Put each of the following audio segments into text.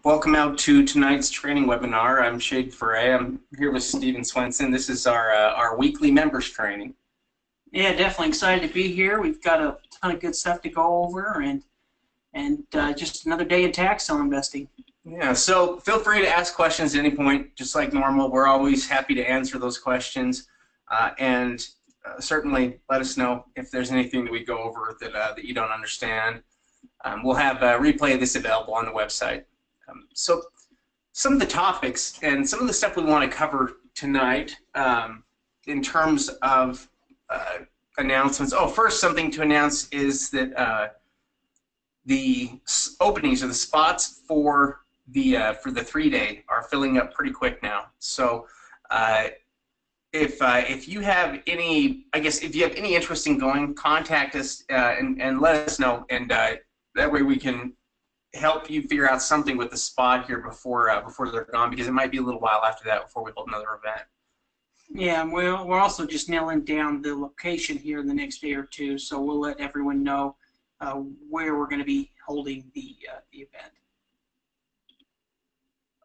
Welcome out to tonight's training webinar. I'm Shade Foray. I'm here with Steven Swenson. This is our weekly members training. Yeah, definitely excited to be here. We've got a ton of good stuff to go over, and just another day in tax sale investing. Yeah, so feel free to ask questions at any point, just like normal. We're always happy to answer those questions, and certainly let us know if there's anything that we go over that you don't understand. We'll have a replay of this available on the website. So some of the topics and some of the stuff we want to cover tonight in terms of announcements. Oh, first, something to announce is that the openings or the spots for the 3-day are filling up pretty quick now. So if you have any, if you have any interest in going, contact us and let us know, and that way we can help you figure out something with the spot here before they're gone, because it might be a little while after that before we hold another event. Yeah, we're also just nailing down the location here in the next day or two, so we'll let everyone know where we're going to be holding the event.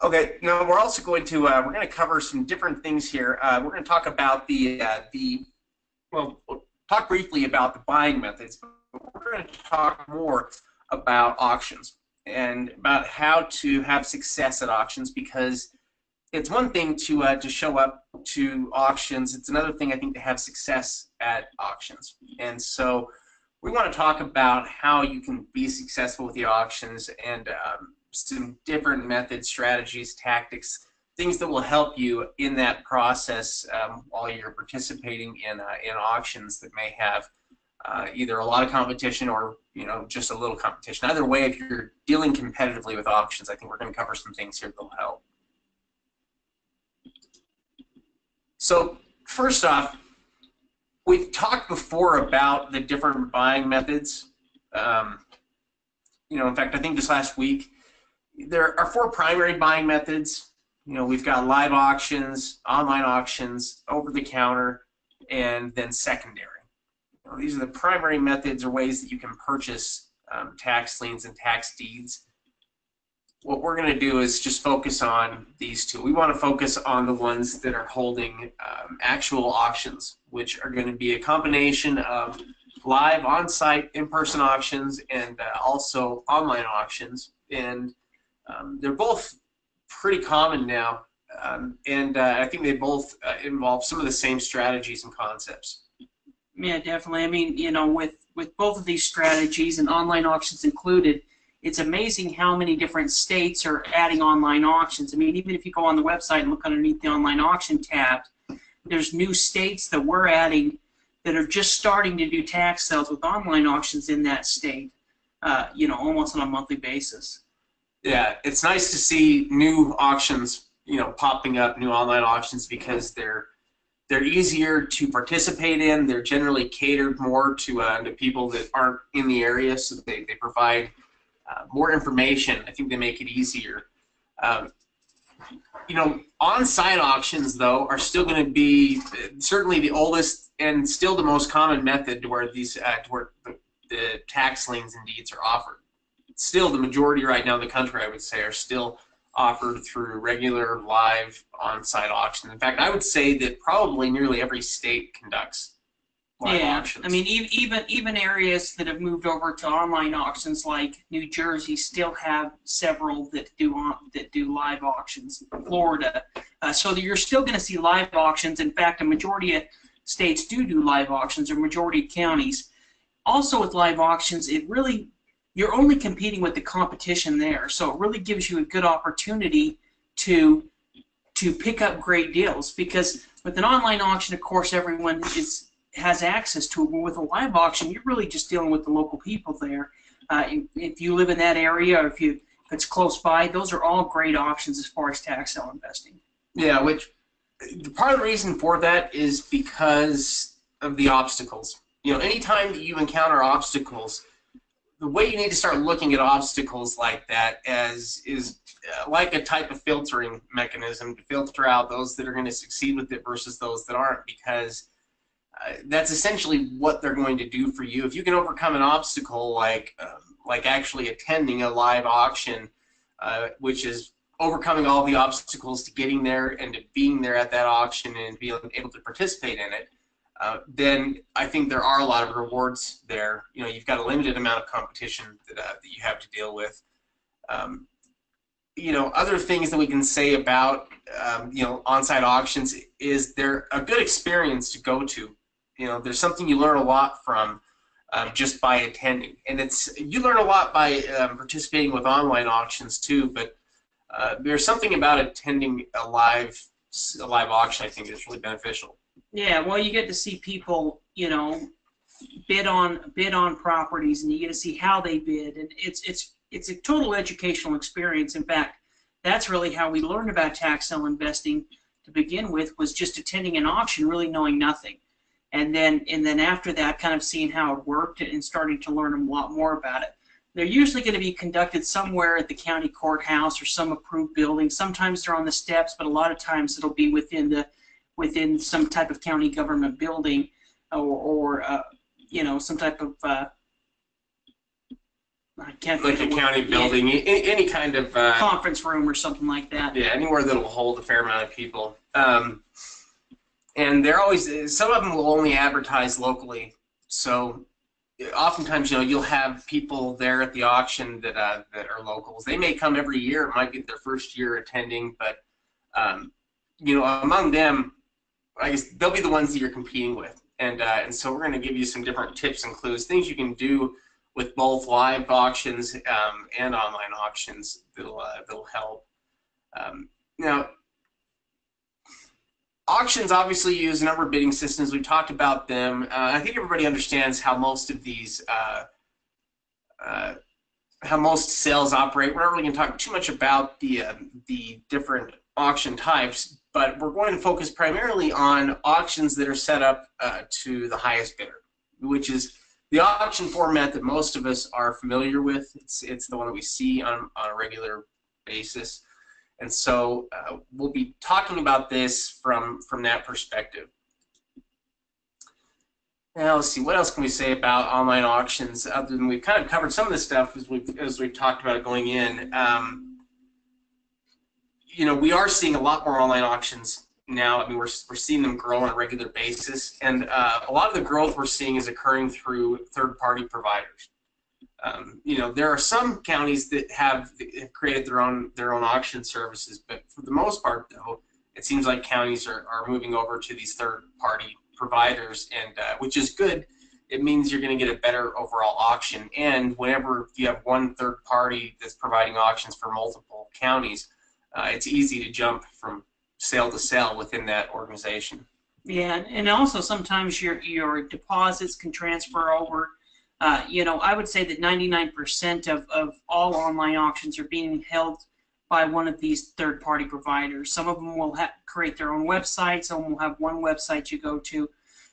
Okay, now we're also going to we're going to cover some different things here. We're going to talk about we'll talk briefly about the buying methods, but we're going to talk more about auctions and about how to have success at auctions, because it's one thing to show up to auctions. It's another thing, I think, to have success at auctions. And so we want to talk about how you can be successful with the auctions and some different methods, strategies, tactics, things that will help you in that process while you're participating in auctions that may have either a lot of competition or just a little competition. Either way, if you're dealing competitively with auctions, I think we're going to cover some things here that will help. So first off, we've talked before about the different buying methods. In fact, I think this last week, there are 4 primary buying methods. We've got live auctions, online auctions, over-the-counter, and then secondary. These are the primary methods or ways that you can purchase tax liens and tax deeds. What we're going to do is just focus on these 2. We want to focus on the ones that are holding actual auctions, which are going to be a combination of live, on-site, in-person auctions and also online auctions. And they're both pretty common now, and I think they both involve some of the same strategies and concepts. Yeah, definitely. I mean, with both of these strategies and online auctions included, it's amazing how many different states are adding online auctions. I mean, even if you go on the website and look underneath the online auction tab, there's new states that we're adding that are just starting to do tax sales with online auctions in that state, almost on a monthly basis. Yeah, it's nice to see new auctions, popping up, new online auctions, because they're easier to participate in. They're generally catered more to people that aren't in the area, so they provide more information. I think they make it easier. On-site auctions, though, are still going to be certainly the oldest and still the most common method to where the tax liens and deeds are offered. Still, the majority right now in the country, I would say, are still offered through regular live on-site auctions. In fact, I would say that probably nearly every state conducts live auctions. I mean, even areas that have moved over to online auctions, like New Jersey, still have several that do live auctions. Florida, so you're still going to see live auctions. In fact, a majority of states do live auctions, or majority of counties. Also, with live auctions, you're only competing with the competition there, so it really gives you a good opportunity to pick up great deals, because with an online auction, of course, everyone has access to it, but with a live auction, you're really just dealing with the local people there. If you live in that area, or if it's close by, those are all great options as far as tax sale investing. Yeah, which part of the reason for that is because of the obstacles. Anytime that you encounter obstacles, the way you need to start looking at obstacles like that is like a type of filtering mechanism to filter out those that are going to succeed with it versus those that aren't, because that's essentially what they're going to do for you. If you can overcome an obstacle like actually attending a live auction which is overcoming all the obstacles to getting there and to being there at that auction and being able to participate in it, then I think there are a lot of rewards there. You know, you've got a limited amount of competition that you have to deal with. You know, other things that we can say about you know, on-site auctions is they're a good experience to go to. You know, there's something you learn a lot from just by attending, and you learn a lot by participating with online auctions too. But there's something about attending a live auction I think is really beneficial. Yeah, well, you get to see people, you know, bid on properties, and you get to see how they bid, and it's a total educational experience. In fact, that's really how we learned about tax sale investing to begin with, was just attending an auction, really knowing nothing, and then after that, kind of seeing how it worked and starting to learn a lot more about it. They're usually going to be conducted somewhere at the county courthouse or some approved building. Sometimes they're on the steps, but a lot of times it'll be within some type of county government building, or you know, some type of I can't think like of a county building, any kind of conference room or something like that. Yeah, anywhere that will hold a fair amount of people. And they're always, some of them will only advertise locally. So oftentimes, you know, you'll have people there at the auction that are locals. They may come every year. It might be their first year attending, but you know, among them, I guess they'll be the ones that you're competing with. And so we're going to give you some different tips and clues, things you can do with both live auctions and online auctions that'll help. Now, auctions obviously use a number of bidding systems. We talked about them. I think everybody understands how most of these, how most sales operate. We're not really going to talk too much about the different auction types, but we're going to focus primarily on auctions that are set up to the highest bidder, which is the auction format that most of us are familiar with. It's the one that we see on a regular basis. And so we'll be talking about this from that perspective. Now let's see, what else can we say about online auctions other than we've kind of covered some of this stuff as we've talked about it going in. You know, we are seeing a lot more online auctions now. I mean, we're seeing them grow on a regular basis, and a lot of the growth we're seeing is occurring through third-party providers. You know, there are some counties that have created their own auction services, but for the most part, though, it seems like counties are moving over to these third-party providers, and which is good. It means you're going to get a better overall auction, and whenever you have one third party that's providing auctions for multiple counties, it's easy to jump from sale to sale within that organization. Yeah, and also sometimes your deposits can transfer over. You know, I would say that 99% of all online auctions are being held by one of these third-party providers. Some of them will create their own website. Some will have one website you go to.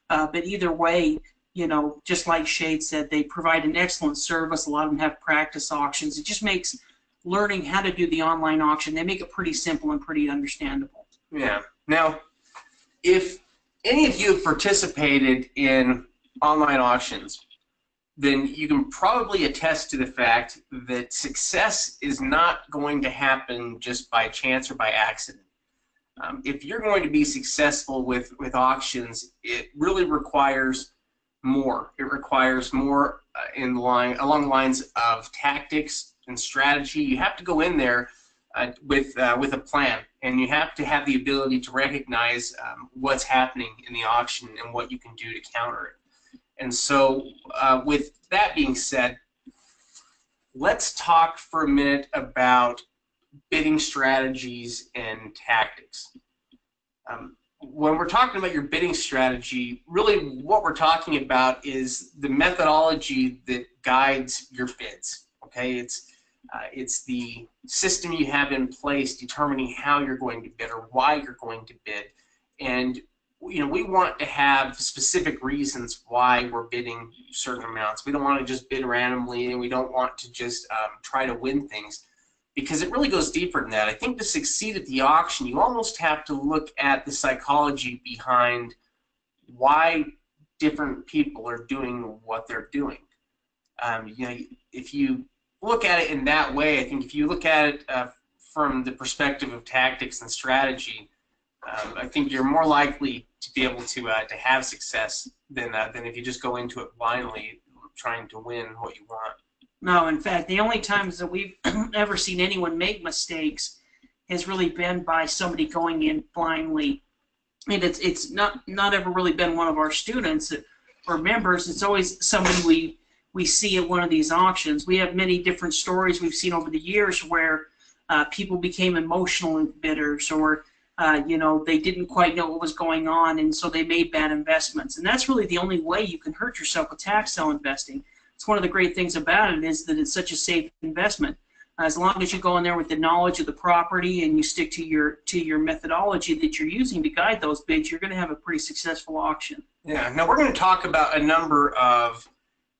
But either way, you know, just like Shade said, they provide an excellent service. A lot of them have practice auctions. It just makes learning how to do the online auction, they make it pretty simple and pretty understandable. Yeah. Now, if any of you have participated in online auctions, then you can probably attest to the fact that success is not going to happen just by chance or by accident. If you're going to be successful with auctions, it really requires more. It requires more along the lines of tactics and strategy. You have to go in there with a plan, and you have to have the ability to recognize what's happening in the auction and what you can do to counter it. And so with that being said, let's talk for a minute about bidding strategies and tactics. When we're talking about your bidding strategy, really what we're talking about is the methodology that guides your bids. Okay, it's the system you have in place determining how you're going to bid or why you're going to bid. And you know, we want to have specific reasons why we're bidding certain amounts. We don't want to just bid randomly, and we don't want to just try to win things, because it really goes deeper than that. I think to succeed at the auction, you almost have to look at the psychology behind why different people are doing what they're doing. You know, if you look at it in that way, I think if you look at it from the perspective of tactics and strategy, I think you're more likely to be able to have success than if you just go into it blindly trying to win what you want. No, in fact, the only times that we've ever seen anyone make mistakes has really been by somebody going in blindly. And it's not ever really been one of our students or members. It's always somebody we see at one of these auctions. We have many different stories we've seen over the years where people became emotional bidders, or they didn't quite know what was going on, and so they made bad investments. And that's really the only way you can hurt yourself with tax sale investing. It's one of the great things about it is that it's such a safe investment. As long as you go in there with the knowledge of the property and you stick to your methodology that you're using to guide those bids, you're going to have a pretty successful auction. Yeah. Now we're going to talk about a number of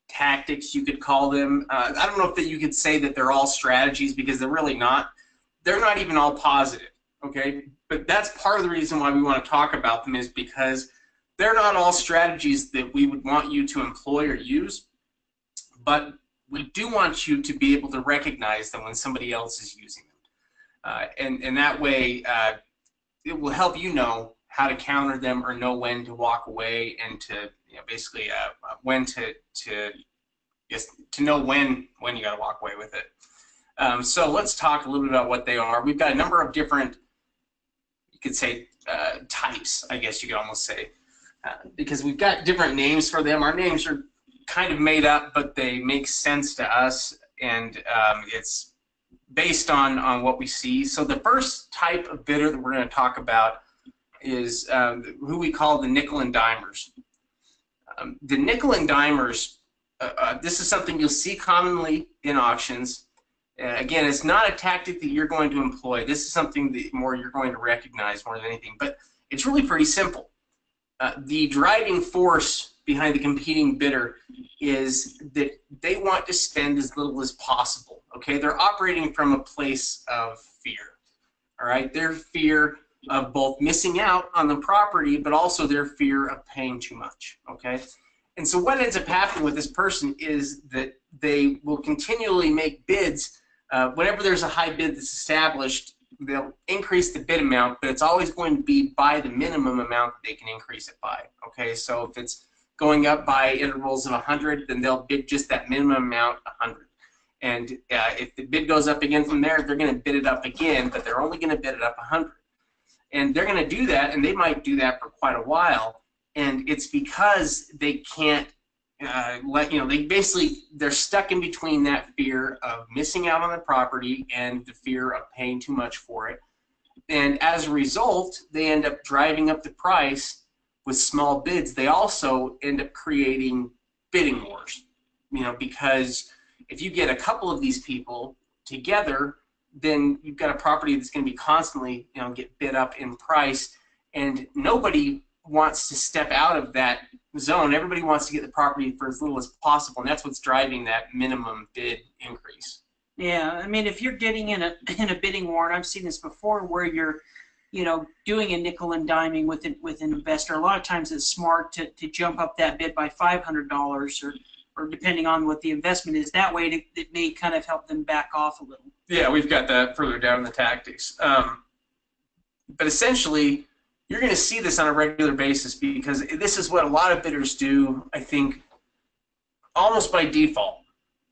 tactics, you could call them. I don't know if that you could say that they're all strategies, because they're really not. They're not even all positive. Okay, but that's part of the reason why we want to talk about them, is because they're not all strategies that we would want you to employ or use, but we do want you to be able to recognize them when somebody else is using them. And that way, it will help you know how to counter them or know when to walk away, and to basically when to know when you got to walk away with it. So let's talk a little bit about what they are. We've got a number of different, you could say, types, I guess you could almost say, because we've got different names for them. Our names are kind of made up, but they make sense to us, and it's based on what we see. So the first type of bidder that we're going to talk about is who we call the nickel and dimers. The nickel and dimers, this is something you'll see commonly in auctions. Again, it's not a tactic that you're going to employ. This is something that you're going to recognize more than anything, but it's really pretty simple. The driving force behind the competing bidder is that they want to spend as little as possible. Okay, they're operating from a place of fear. All right, their fear of both missing out on the property, but also their fear of paying too much. Okay, and so what ends up happening with this person is that they will continually make bids. Whenever there's a high bid that's established, they'll increase the bid amount, but it's always going to be by the minimum amount that they can increase it by. Okay, so if it's going up by intervals of 100, then they'll bid just that minimum amount, 100. And if the bid goes up again from there, they're going to bid it up again, but they're only going to bid it up 100. And they're going to do that, and they might do that for quite a while. And it's because they can't they're stuck in between that fear of missing out on the property and the fear of paying too much for it. And as a result, they end up driving up the price with small bids. They also end up creating bidding wars, because if you get a couple of these people together, then you've got a property that's going to be constantly, get bid up in price, and nobody wants to step out of that zone. Everybody wants to get the property for as little as possible, and that's what's driving that minimum bid increase. Yeah, I mean, if you're getting in a bidding war, and I've seen this before, where you're, doing a nickel and diming with an investor, a lot of times it's smart to jump up that bid by $500 or depending on what the investment is. That way, it may kind of help them back off a little. Yeah, we've got that further down in the tactics. But essentially, you're going to see this on a regular basis, because this is what a lot of bidders do, I think, almost by default.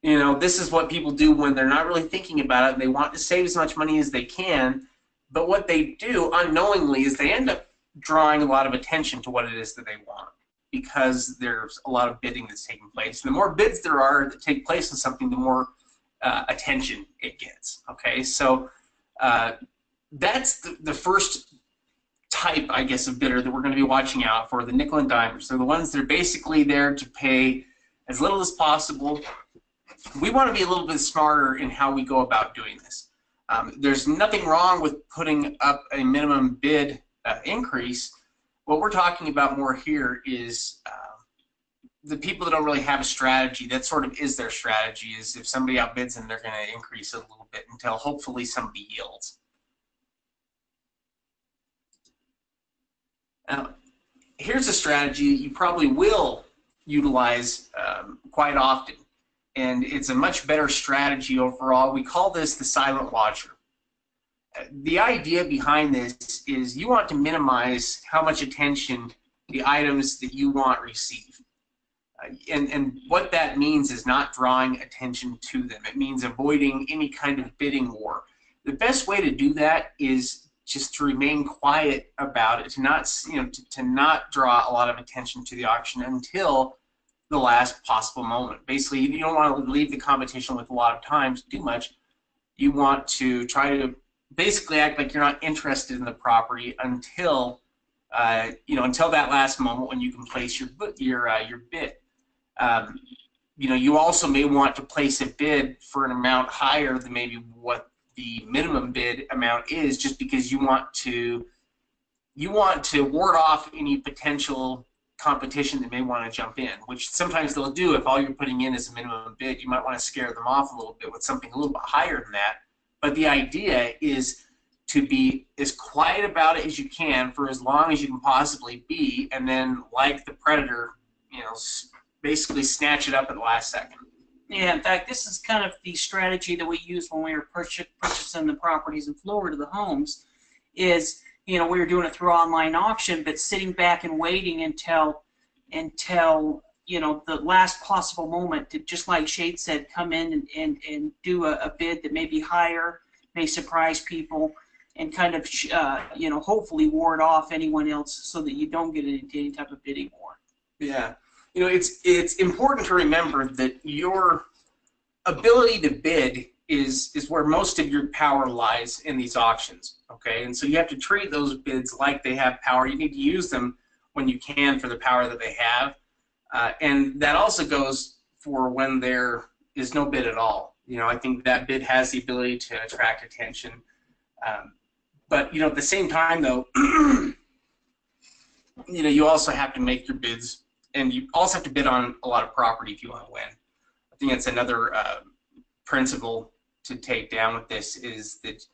This is what people do when they're not really thinking about it. They want to save as much money as they can, but what they do unknowingly is they end up drawing a lot of attention to what it is that they want, because there's a lot of bidding that's taking place. And the more bids there are that take place in something, the more attention it gets. Okay, so that's the first type, I guess, of bidder that we're going to be watching out for, the nickel and dimers. They're the ones that are basically there to pay as little as possible. We want to be a little bit smarter in how we go about doing this. There's nothing wrong with putting up a minimum bid increase. What we're talking about more here is the people that don't really have a strategy. That sort of is their strategy, is if somebody outbids them, they're going to increase it a little bit until hopefully somebody yields. Now, here's a strategy you probably will utilize quite often. and it's a much better strategy overall. We call this the silent watcher. The idea behind this is you want to minimize how much attention the items that you want receive. And what that means is not drawing attention to them. It means avoiding any kind of bidding war. The best way to do that is just to remain quiet about it, to not, to not draw a lot of attention to the auction until the last possible moment. Basically, you don't want to leave the competition with a lot of time to do much. You want to try to basically act like you're not interested in the property until until that last moment when you can place your bid. You also may want to place a bid for an amount higher than maybe what the minimum bid amount is, just because you want to ward off any potential competition that may want to jump in, which sometimes they'll do. If all you're putting in is a minimum bid, you might want to scare them off a little bit with something a little bit higher than that. But the idea is to be as quiet about it as you can for as long as you can possibly be, and then, like the predator, basically snatch it up at the last second. Yeah, in fact, this is kind of the strategy that we used when we were purchasing the properties in Florida, the homes, is, we were doing it through online auction, but sitting back and waiting until the last possible moment to, just like Shade said, come in and do a bid that may be higher, may surprise people, and kind of, hopefully ward off anyone else so that you don't get into any type of bidding war. Yeah. It's important to remember that your ability to bid is where most of your power lies in these auctions, okay? And so you have to treat those bids like they have power. You need to use them when you can for the power that they have. And that also goes for when there is no bid at all. I think that bid has the ability to attract attention. But, at the same time, though, you also have to make your bids, and you also have to bid on a lot of property if you want to win. I think that's another principle to take down with this, is that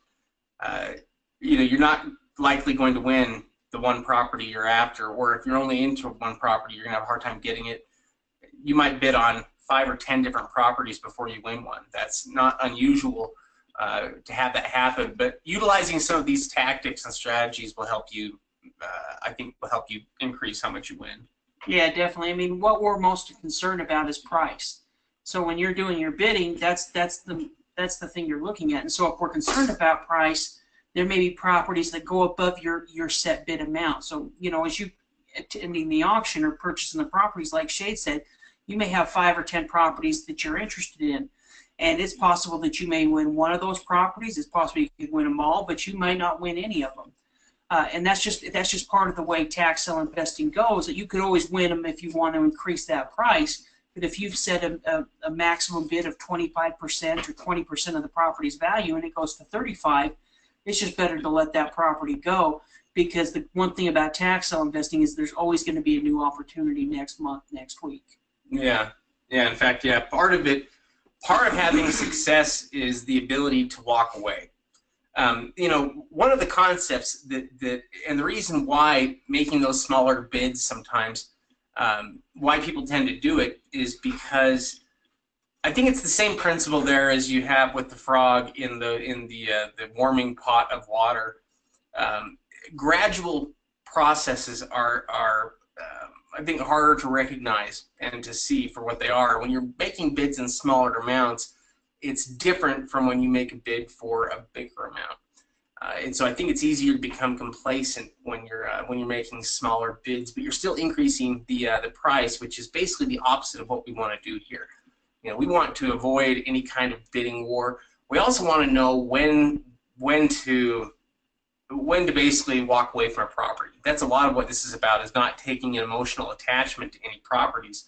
you're not likely going to win the one property you're after, or if you're only into one property, you're going to have a hard time getting it. You might bid on 5 or 10 different properties before you win one. That's not unusual to have that happen, but utilizing some of these tactics and strategies will help you, I think, will help you increase how much you win. Yeah, definitely. I mean, what we're most concerned about is price. So when you're doing your bidding, that's the thing you're looking at. And so if we're concerned about price, there may be properties that go above your set bid amount. So, as you attending the auction or purchasing the properties, like Shade said, you may have 5 or 10 properties that you're interested in. And it's possible that you may win one of those properties. It's possible you could win them all, but you might not win any of them. And that's just part of the way tax sale investing goes. That you could always win them if you want to increase that price. But if you've set a maximum bid of 25% or 20% of the property's value and it goes to 35%, it's just better to let that property go, because the one thing about tax sale investing is there's always going to be a new opportunity next month, next week. Yeah. In fact, part of having success is the ability to walk away. One of the concepts that and the reason why making those smaller bids sometimes, why people tend to do it, is because I think it's the same principle there as you have with the frog in the warming pot of water. Gradual processes are I think harder to recognize and to see for what they are. When you're making bids in smaller amounts, it's different from when you make a bid for a bigger amount. And so I think it's easier to become complacent when you're making smaller bids, but you're still increasing the price, which is basically the opposite of what we want to do here. We want to avoid any kind of bidding war. We also want to know when to basically walk away from a property. That's a lot of what this is about, is not taking an emotional attachment to any properties,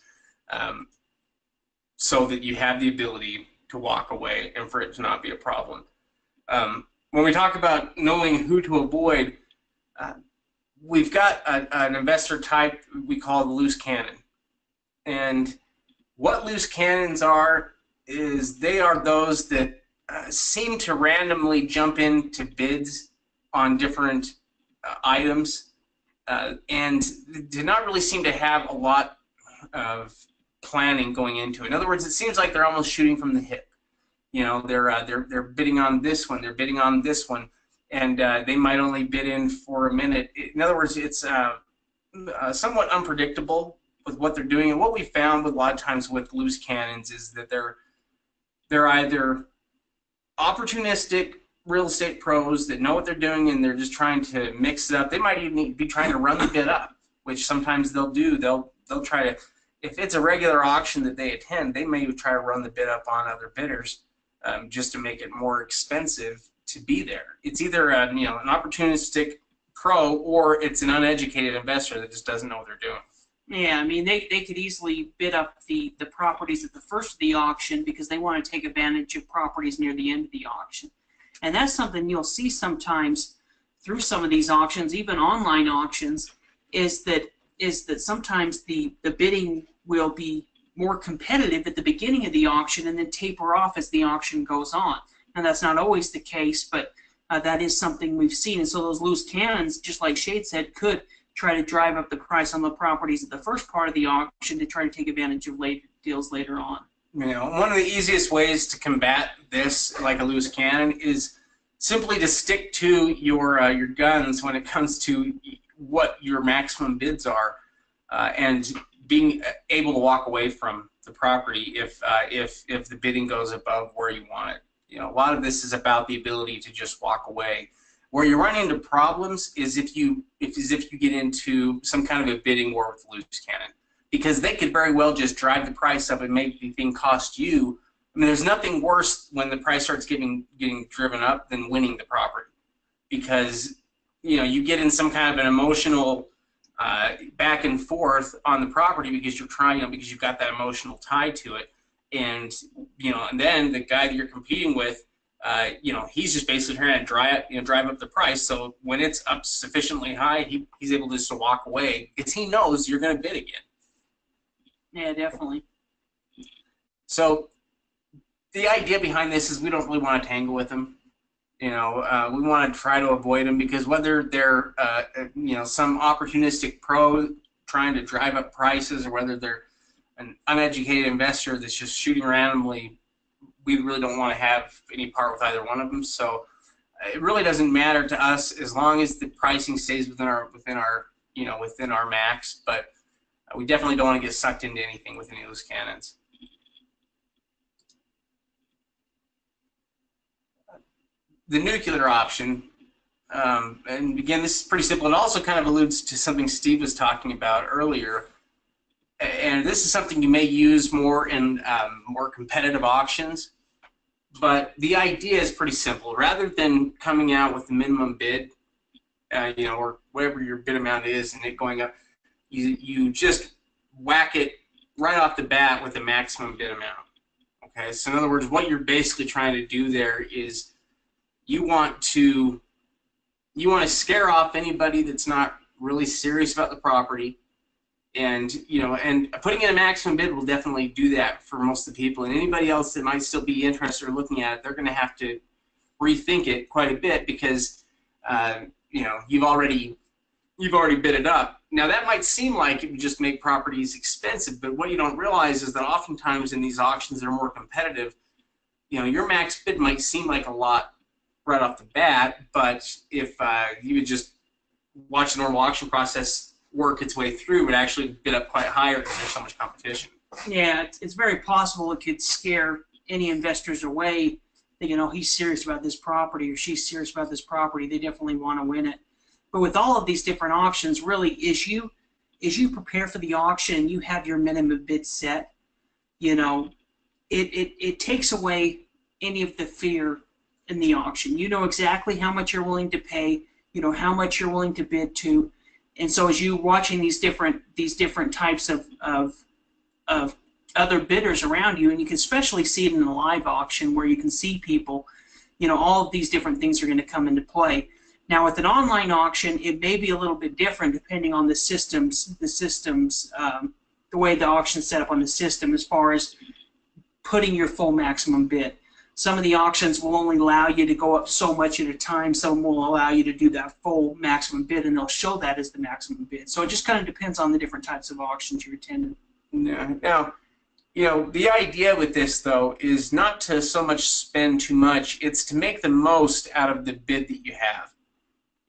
so that you have the ability to walk away and for it to not be a problem. When we talk about knowing who to avoid, we've got an investor type we call the loose cannon. And what loose cannons are is they are those that seem to randomly jump into bids on different items and do not really seem to have a lot of planning going into it. In other words, it seems like they're almost shooting from the hip. You know, they're bidding on this one, they're bidding on this one, and they might only bid in for a minute. In other words, it's somewhat unpredictable with what they're doing. And what we found with a lot of times with loose cannons is that they're either opportunistic real estate pros that know what they're doing and they're just trying to mix it up. They might even be trying to run the bid up, which sometimes they'll do. They'll try to, if it's a regular auction that they attend, they may try to run the bid up on other bidders just to make it more expensive to be there. It's either an opportunistic pro or it's an uneducated investor that just doesn't know what they're doing. Yeah, I mean, they could easily bid up the properties at the first of the auction because they want to take advantage of properties near the end of the auction. And that's something you'll see sometimes through some of these auctions, even online auctions, is that sometimes the bidding will be more competitive at the beginning of the auction and then taper off as the auction goes on. And that's not always the case, but that is something we've seen. And so those loose cannons, just like Shade said, could try to drive up the price on the properties at the first part of the auction to try to take advantage of deals later on. You know, one of the easiest ways to combat this, like a loose cannon, is simply to stick to your guns when it comes to what your maximum bids are, and being able to walk away from the property if the bidding goes above where you want it. You know, a lot of this is about the ability to just walk away. Where you run into problems is if you get into some kind of a bidding war with loose cannon, because they could very well just drive the price up and make the thing cost you. I mean, there's nothing worse when the price starts getting driven up than winning the property, because you get in some kind of an emotional back and forth on the property because because you've got that emotional tie to it, and and then the guy that you're competing with, he's just basically trying to drive up the price. So when it's up sufficiently high, he's able just to walk away because he knows you're going to bid again. Yeah, definitely. So the idea behind this is we don't really want to tangle with them. We want to try to avoid them, because whether they're some opportunistic pro trying to drive up prices, or whether they're an uneducated investor that's just shooting randomly, we really don't want to have any part with either one of them. So it really doesn't matter to us as long as the pricing stays within our max. But we definitely don't want to get sucked into anything with any of those cannons. The nuclear option, and again, this is pretty simple. It also kind of alludes to something Steve was talking about earlier. And this is something you may use more in more competitive auctions. But the idea is pretty simple. Rather than coming out with the minimum bid, or whatever your bid amount is, and it going up, you just whack it right off the bat with the maximum bid amount. Okay, so in other words, what you're basically trying to do there is you want to scare off anybody that's not really serious about the property, and putting in a maximum bid will definitely do that for most of the people. And anybody else that might still be interested or looking at it, they're going to have to rethink it quite a bit, because you've already bid it up. Now that might seem like it would just make properties expensive, but what you don't realize is that oftentimes in these auctions that are more competitive, your max bid might seem like a lot right off the bat, but if you would just watch the normal auction process work its way through, it would actually bid up quite higher because there's so much competition. Yeah, it's very possible it could scare any investors away that, he's serious about this property or she's serious about this property. They definitely want to win it. But with all of these different auctions, really, as you prepare for the auction, you have your minimum bid set. It takes away any of the fear in the auction. You know exactly how much you're willing to pay. You know how much you're willing to bid to. And so as you're watching these different types of other bidders around you, and you can especially see it in a live auction where you can see people, all of these different things are going to come into play. Now with an online auction, it may be a little bit different depending on the way the auction's set up on the system as far as putting your full maximum bid. Some of the auctions will only allow you to go up so much at a time. Some will allow you to do that full maximum bid, and they'll show that as the maximum bid. So it just kind of depends on the different types of auctions you're attending. Yeah. Now, The idea with this, though, is not to so much spend too much. It's to make the most out of the bid that you have.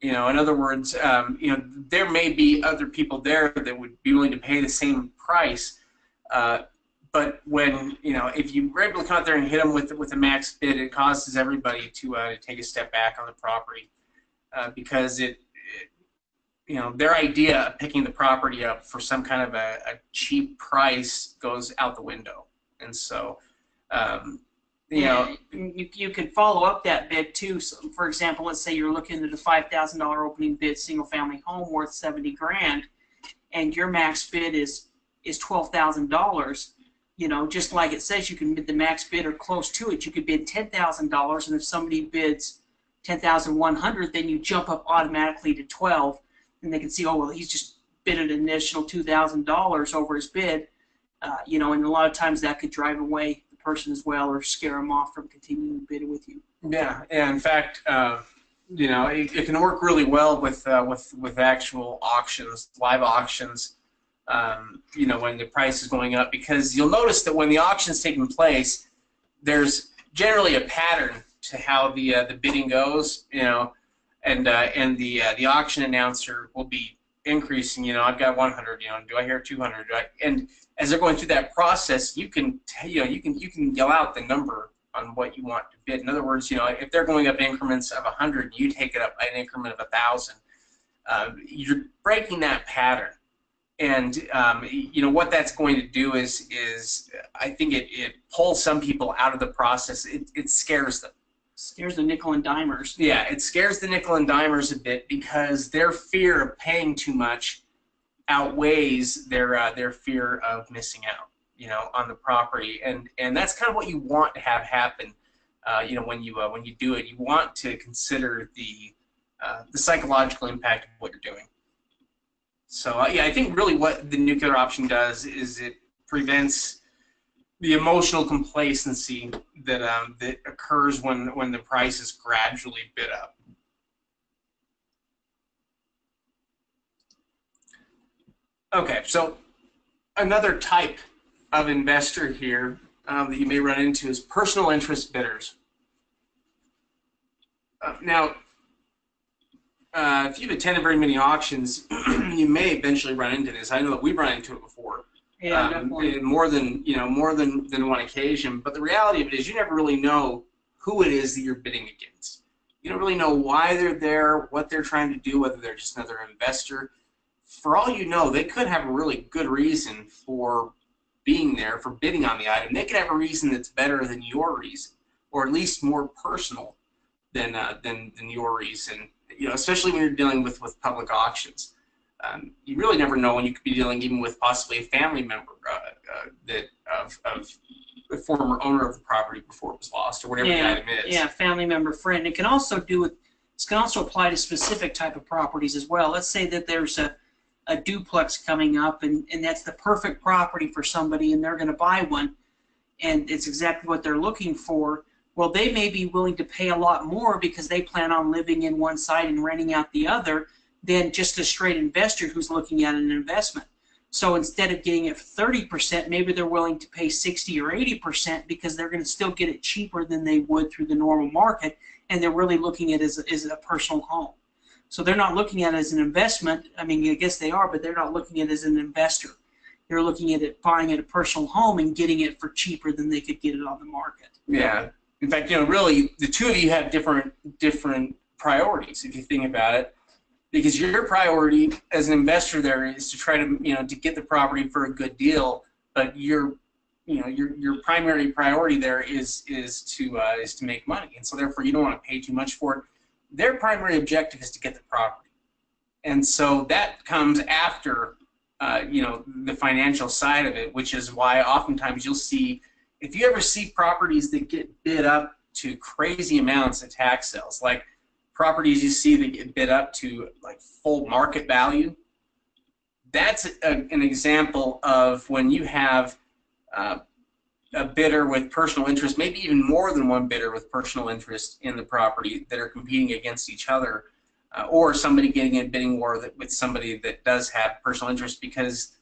In other words, there may be other people there that would be willing to pay the same price, but when if you were able to come out there and hit them with a max bid, it causes everybody to take a step back on the property because their idea of picking the property up for some kind of a cheap price goes out the window, and so. You could follow up that bid too. So for example, let's say you're looking at a $5,000 opening bid single-family home worth 70 grand, and your max bid is $12,000. Just like it says, you can bid the max bid or close to it. You could bid $10,000, and if somebody bids 10,100, then you jump up automatically to 12, and they can see, oh well, he's just bid an additional $2,000 over his bid. And a lot of times that could drive away person as well, or scare them off from continuing bidding with you. Yeah, in fact, it can work really well with actual auctions, live auctions. When the price is going up, because you'll notice that when the auction's taking place, there's generally a pattern to how the bidding goes. And the auction announcer will be increasing. I've got 100. Do I hear 200? And as they're going through that process, you can yell out the number on what you want to bid. In other words, if they're going up increments of 100, you take it up by an increment of 1,000. You're breaking that pattern, and what that's going to do is I think it pulls some people out of the process. It scares them. Scares the nickel and dimers. Yeah, it scares the nickel and dimers a bit because their fear of paying too much outweighs their fear of missing out, on the property, and that's kind of what you want to have happen. When you do it, you want to consider the psychological impact of what you're doing. So I think really what the nuclear option does is it prevents the emotional complacency that occurs when the price is gradually bid up. Okay, so another type of investor here that you may run into is personal interest bidders. Now, if you've attended very many auctions, you may eventually run into this. I know that we've run into it before. Yeah, definitely. More than one occasion. But the reality of it is, you never really know who it is that you're bidding against. You don't really know why they're there, what they're trying to do, whether they're just another investor. For all you know, they could have a really good reason for being there, for bidding on the item. They could have a reason that's better than your reason, or at least more personal than your reason. Especially when you're dealing with public auctions. You really never know when you could be dealing even with possibly a family member of the former owner of the property before it was lost, or whatever the item is. Yeah, family member, friend. It can also apply to specific type of properties as well. Let's say that there's a duplex coming up, and that's the perfect property for somebody, and they're going to buy one, and it's exactly what they're looking for. Well, they may be willing to pay a lot more because they plan on living in one side and renting out the other than just a straight investor who's looking at an investment. So instead of getting it for 30%, maybe they're willing to pay 60 or 80% because they're going to still get it cheaper than they would through the normal market, and they're really looking at it as a personal home. So they're not looking at it as an investment. I mean, I guess they are, but they're not looking at it as an investor. They're looking at it, buying it a personal home and getting it for cheaper than they could get it on the market. Yeah. In fact, really, the two of you have different priorities if you think about it, because your priority as an investor there is to try to to get the property for a good deal, but your primary priority there is to make money, and so therefore you don't want to pay too much for it. Their primary objective is to get the property, and so that comes after the financial side of it, which is why oftentimes you'll see, if you ever see properties that get bid up to crazy amounts at tax sales, like properties you see that get bid up to like full market value, that's an example of when you have a bidder with personal interest, maybe even more than one bidder with personal interest in the property that are competing against each other, or somebody getting in a bidding war with somebody that does have personal interest, because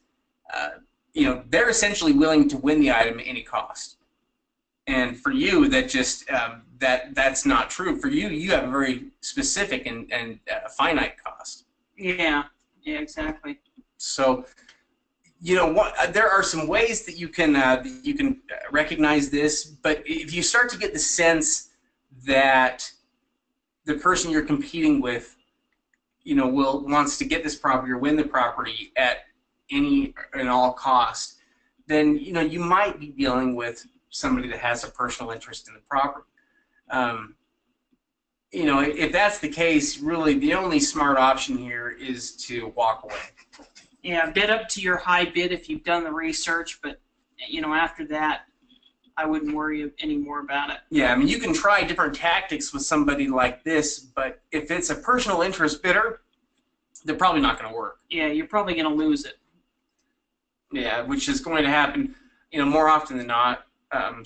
they're essentially willing to win the item at any cost. And for you, that just that's not true. For you, you have a very specific and finite cost. Yeah, yeah, exactly. So, there are some ways that you can recognize this, but if you start to get the sense that the person you're competing with, wants to get this property or win the property at any and all cost, then you might be dealing with somebody that has a personal interest in the property. If that's the case, really the only smart option here is to walk away. Yeah, bid up to your high bid if you've done the research, but after that, I wouldn't worry any more about it. Yeah, I mean, you can try different tactics with somebody like this, but if it's a personal interest bidder, they're probably not going to work. Yeah, you're probably going to lose it. Yeah, which is going to happen, more often than not. And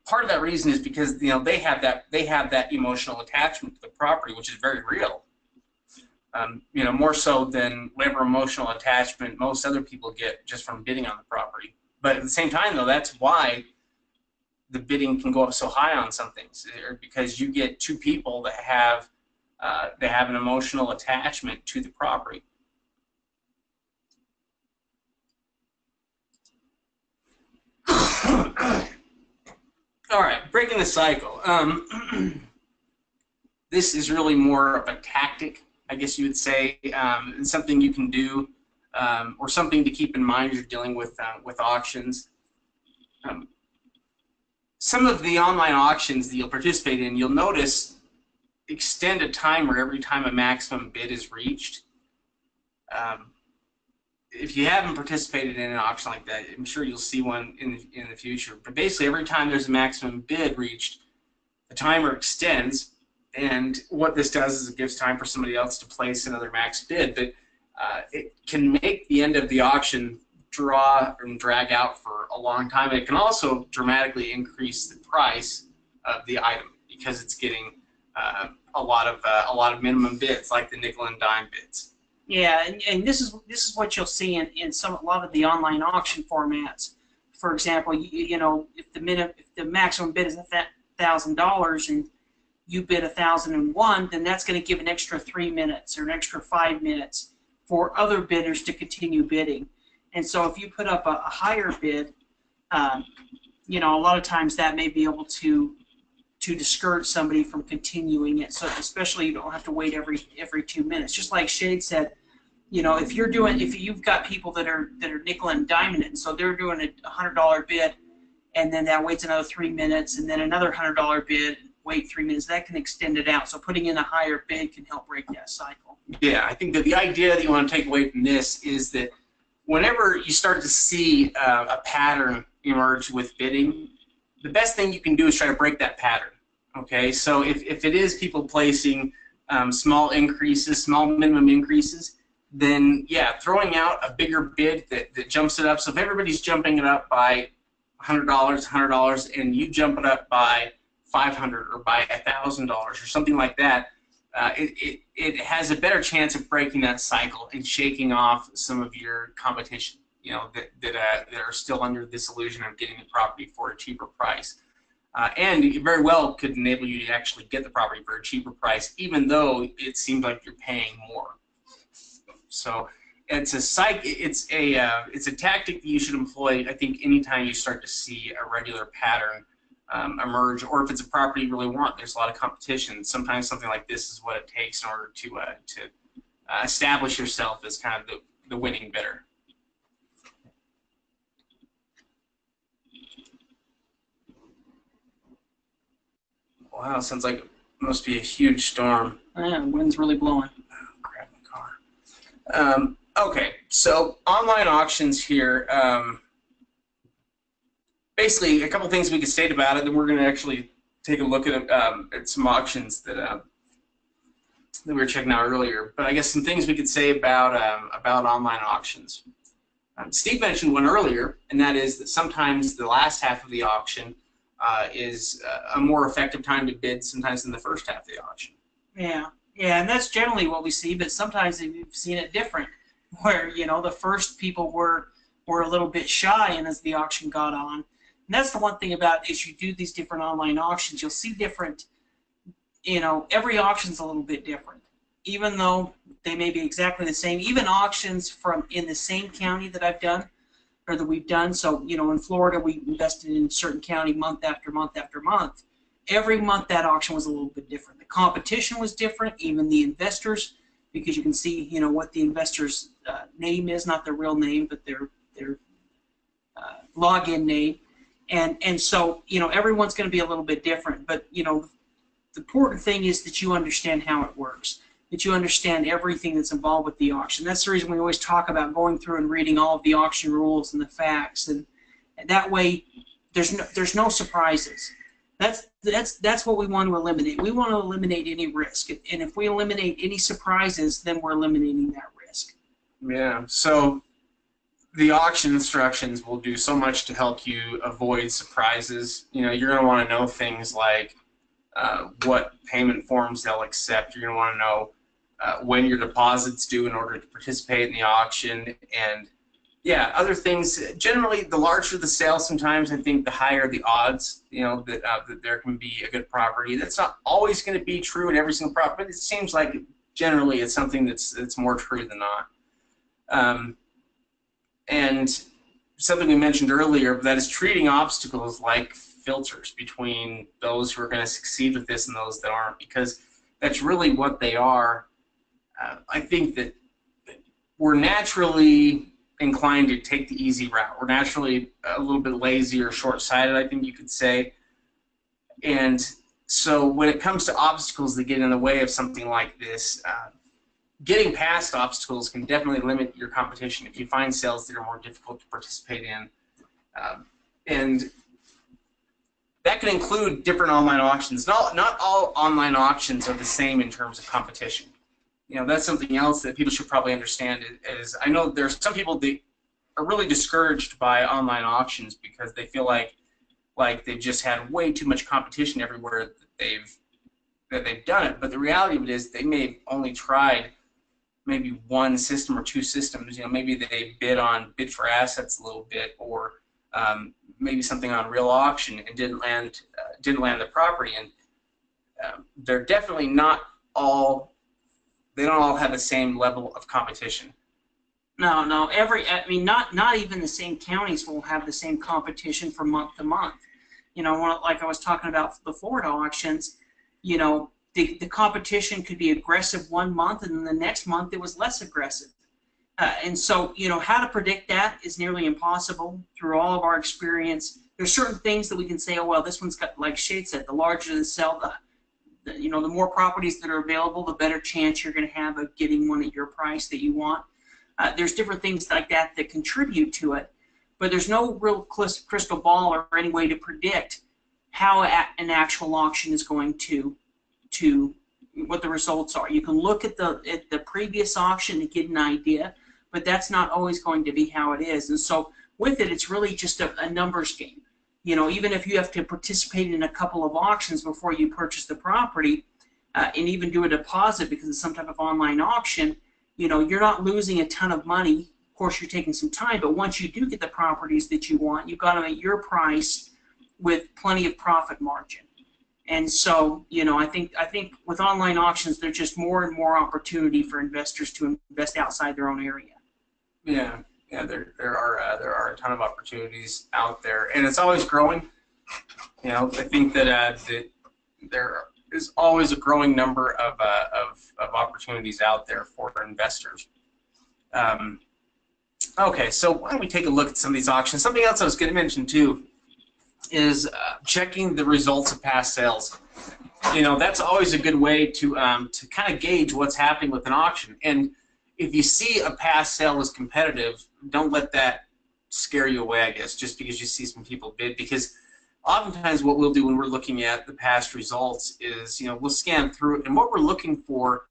part of that reason is because they have that emotional attachment to the property, which is very real. More so than whatever emotional attachment most other people get just from bidding on the property. But at the same time, though, that's why the bidding can go up so high on some things, because you get two people that have an emotional attachment to the property. All right, breaking the cycle. This is really more of a tactic, I guess you would say, something you can do, or something to keep in mind as you're dealing with auctions. Some of the online auctions that you'll participate in, you'll notice extend a timer every time a maximum bid is reached. If you haven't participated in an auction like that, I'm sure you'll see one in the future. But basically, every time there's a maximum bid reached, the timer extends, and what this does is it gives time for somebody else to place another max bid. But it can make the end of the auction draw and drag out for a long time. It can also dramatically increase the price of the item because it's getting a lot of minimum bids, like the nickel and dime bids. Yeah, and this is what you'll see in a lot of the online auction formats. For example, if the maximum bid is $1,000 and you bid 1,001, then that's going to give an extra 3 minutes or an extra 5 minutes for other bidders to continue bidding. And so if you put up a higher bid, a lot of times that may be able to discourage somebody from continuing it. So especially you don't have to wait every 2 minutes. Just like Shade said, if you've got people that are nickel and diming it, and so they're doing a $100 bid, and then that waits another 3 minutes, and then another $100 bid, wait 3 minutes, that can extend it out. So putting in a higher bid can help break that cycle. Yeah, I think that the idea that you want to take away from this is that whenever you start to see a pattern emerge with bidding, the best thing you can do is try to break that pattern. Okay, so if it is people placing small increases, small minimum increases, then yeah, throwing out a bigger bid that jumps it up. So if everybody's jumping it up by $100, and you jump it up by $500 or by $1,000 or something like that, it has a better chance of breaking that cycle and shaking off some of your competition, that are still under this illusion of getting the property for a cheaper price. And it very well could enable you to actually get the property for a cheaper price, even though it seems like you're paying more. So it's a tactic that you should employ, I think, anytime you start to see a regular pattern emerge, or if it's a property you really want. There's a lot of competition. Sometimes something like this is what it takes in order to establish yourself as kind of the winning bidder. Wow, sounds like it must be a huge storm. Yeah, the wind's really blowing. Oh, grab my car. Okay, so online auctions here. Basically, a couple things we could state about it, then we're going to actually take a look at some auctions that we were checking out earlier. But I guess some things we could say about online auctions. Steve mentioned one earlier, and that is that sometimes the last half of the auction is a more effective time to bid sometimes than the first half of the auction. Yeah, and that's generally what we see, but sometimes we've seen it different, where the first people were were a little bit shy, and as the auction got on, and that's the one thing about as you do these different online auctions, you'll see different, every auction's a little bit different. Even though they may be exactly the same, even auctions from in the same county that I've done, or that we've done. So, in Florida, we invested in a certain county month after month after month. Every month that auction was a little bit different. The competition was different, even the investors, because you can see, what the investor's name is, not their real name, but their login name. And so, everyone's going to be a little bit different. But, the important thing is that you understand how it works, that you understand everything that's involved with the auction. That's the reason we always talk about going through and reading all of the auction rules and the facts, and that way there's no surprises. That's what we want to eliminate. We want to eliminate any risk, and if we eliminate any surprises, then we're eliminating that risk. Yeah. So the auction instructions will do so much to help you avoid surprises. You're going to want to know things like what payment forms they'll accept. You're going to want to know when your deposit's due in order to participate in the auction, and other things. Generally, the larger the sale, sometimes I think the higher the odds, that there can be a good property. That's not always going to be true in every single property, but it seems like generally it's something that's more true than not. And something we mentioned earlier, that is treating obstacles like filters between those who are going to succeed with this and those that aren't, because that's really what they are. I think that we're naturally inclined to take the easy route. We're naturally a little bit lazy or short-sighted, I think you could say. And so when it comes to obstacles that get in the way of something like this, getting past obstacles can definitely limit your competition if you find sales that are more difficult to participate in. And that can include different online auctions. Not all online auctions are the same in terms of competition. That's something else that people should probably understand. Is I know there's some people that are really discouraged by online auctions because they feel like they've just had way too much competition everywhere that they've done it. But the reality of it is they may have only tried maybe one system or two systems. Maybe they bid for assets a little bit, or maybe something on real auction and didn't land the property. And they're definitely not all. They don't all have the same level of competition. No. Not even the same counties will have the same competition from month to month. Like I was talking about the Florida auctions, the competition could be aggressive one month, and then the next month it was less aggressive. And so, how to predict that is nearly impossible through all of our experience. There's certain things that we can say, oh, well, this one's got, like Shade said, the larger the sell, the more properties that are available, the better chance you're going to have of getting one at your price that you want. There's different things like that contribute to it, but there's no real crystal ball or any way to predict how an actual auction is going to what the results are. You can look at the previous auction to get an idea, but that's not always going to be how it is. And so with it, it's really just a numbers game. Even if you have to participate in a couple of auctions before you purchase the property, and even do a deposit because it's some type of online auction, you're not losing a ton of money. Of course, you're taking some time, but once you do get the properties that you want, you've got them at your price with plenty of profit margin. And so, I think with online auctions, there's just more and more opportunity for investors to invest outside their own area. Yeah, there are a ton of opportunities out there, and it's always growing. I think that there is always a growing number of opportunities out there for investors. Okay, so why don't we take a look at some of these auctions? Something else I was going to mention too is checking the results of past sales. That's always a good way to kind of gauge what's happening with an auction. And if you see a past sale is competitive, don't let that scare you away, I guess, just because you see some people bid. Because oftentimes what we'll do when we're looking at the past results is, we'll scan through it, and what we're looking for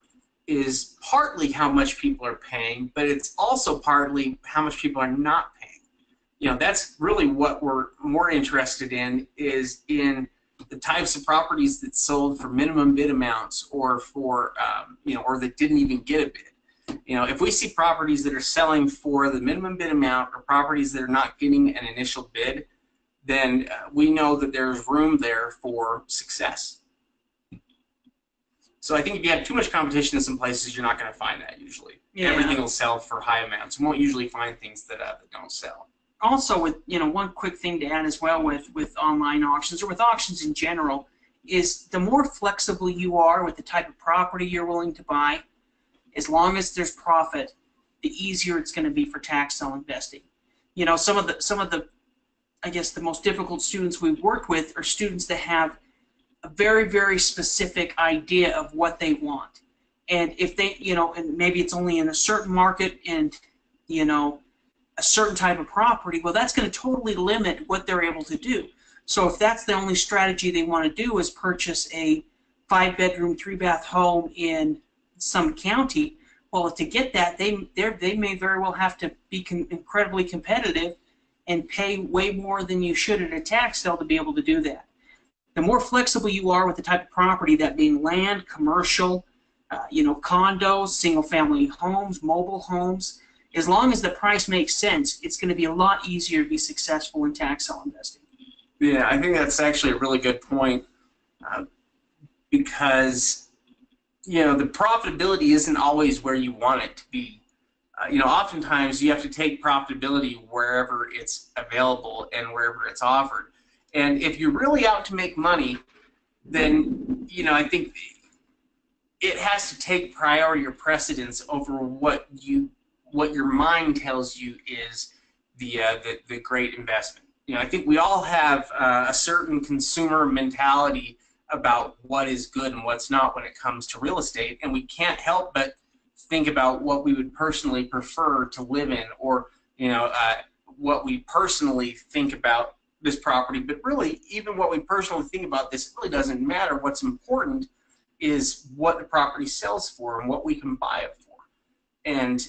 is partly how much people are paying, but it's also partly how much people are not paying. That's really what we're more interested in, is in the types of properties that sold for minimum bid amounts, or for, or that didn't even get a bid. You know, if we see properties that are selling for the minimum bid amount or properties that are not getting an initial bid, then we know that there's room there for success. So I think if you have too much competition in some places, you're not going to find that usually. Yeah. Everything will sell for high amounts. You won't usually find things that don't sell. Also, with one quick thing to add as well with online auctions or with auctions in general is the more flexible you are with the type of property you're willing to buy, as long as there's profit, the easier it's going to be for tax sale investing. You know, some of the I guess the most difficult students we've worked with are students that have a very, very specific idea of what they want. And if they, and maybe it's only in a certain market and, a certain type of property, well, that's going to totally limit what they're able to do. So if that's the only strategy they want to do is purchase a 5-bedroom, 3-bath home in some county, well, to get that, they may very well have to be incredibly competitive and pay way more than you should at a tax sale to be able to do that. The more flexible you are with the type of property, that being land, commercial, condos, single-family homes, mobile homes, as long as the price makes sense, it's going to be a lot easier to be successful in tax sale investing. Yeah, I think that's actually a really good point because, the profitability isn't always where you want it to be. Oftentimes you have to take profitability wherever it's available and wherever it's offered. And if you're really out to make money, then, I think it has to take priority or precedence over what your mind tells you is the great investment. I think we all have a certain consumer mentality about what is good and what's not when it comes to real estate, and we can't help but think about what we would personally prefer to live in, or what we personally think about this property. But really, even what we personally think about this really doesn't matter. What's important is what the property sells for and what we can buy it for. And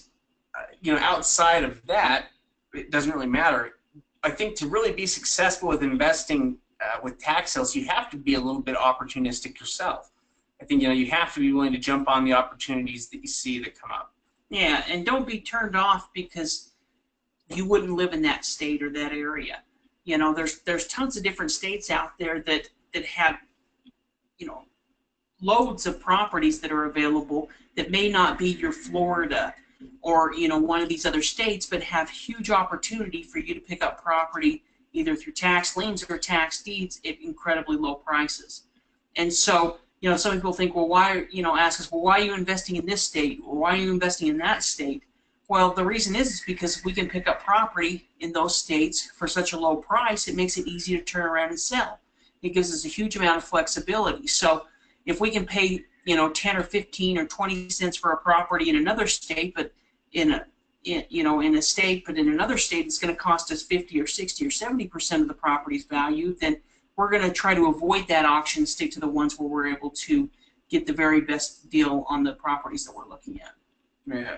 outside of that, it doesn't really matter. I think to really be successful with investing with tax sales, you have to be a little bit opportunistic yourself. I think you have to be willing to jump on the opportunities that you see that come up. Yeah, and don't be turned off because you wouldn't live in that state or that area. There's tons of different states out there that have loads of properties that are available that may not be your Florida or one of these other states, but have huge opportunity for you to pick up property either through tax liens or tax deeds at incredibly low prices. And so some people think, well, why, ask us, well, why are you investing in this state, or why are you investing in that state? Well, the reason is because if we can pick up property in those states for such a low price, it makes it easy to turn around and sell. It gives us a huge amount of flexibility. So if we can pay 10 or 15 or 20 cents for a property in another state, but in a state, but in another state it's going to cost us 50 or 60 or 70% of the property's value, then we're going to try to avoid that auction, stick to the ones where we're able to get the very best deal on the properties that we're looking at. Yeah.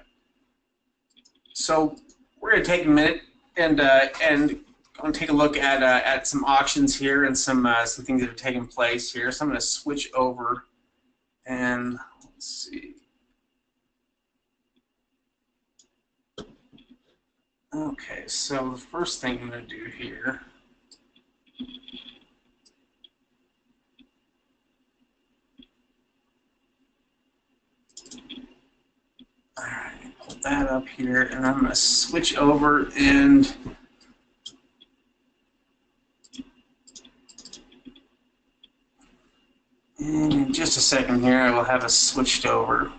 So we're going to take a minute and take a look at some auctions here and some things that have taken place here. So I'm going to switch over and let's see. Okay, so the first thing I'm going to do here alright, pull that up here, and I'm going to switch over and in just a second here I will have us switched over.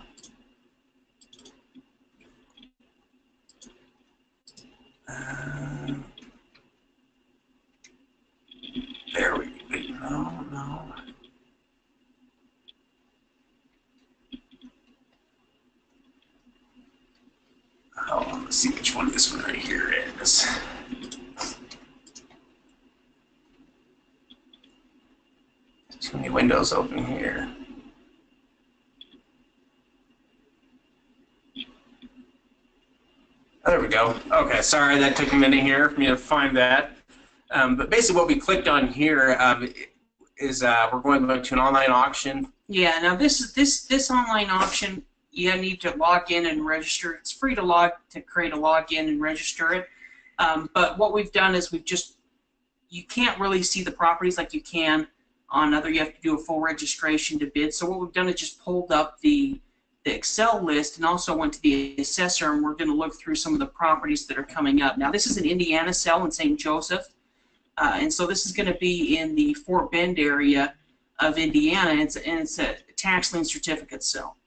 There we go. No. Oh, let's see which one this one right here is. Too many windows open here. Oh, there we go. Okay, sorry, that took a minute here for me to find that. But basically what we clicked on here is we're going to an online auction. Yeah, now this online auction, you need to log in and register. It's free to create a login and register it. But what we've done is you can't really see the properties like you can on other. You have to do a full registration to bid. So what we've done is just pulled up the Excel list and also went to the assessor, and we're going to look through some of the properties that are coming up. Now, this is an Indiana cell in St. Joseph, and so this is going to be in the Fort Bend area of Indiana, and it's a tax lien certificate cell.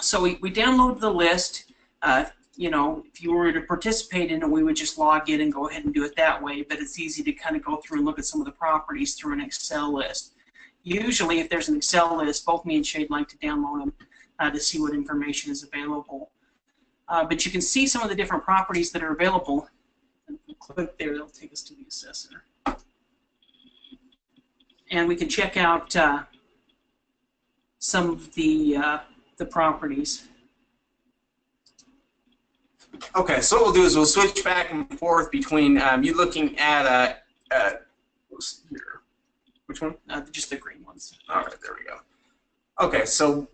So we downloaded the list. You know, if you were to participate in it, we would just log in and go ahead and do it that way, but it's easy to kind of go through and look at some of the properties through an Excel list. Usually, if there's an Excel list, both me and Shade like to download them to see what information is available. But you can see some of the different properties that are available. If we click there, it'll take us to the assessor. And we can check out some of the properties. Okay, so what we'll do is we'll switch back and forth between you looking at which one? Just the green ones. All right, there we go. Okay, so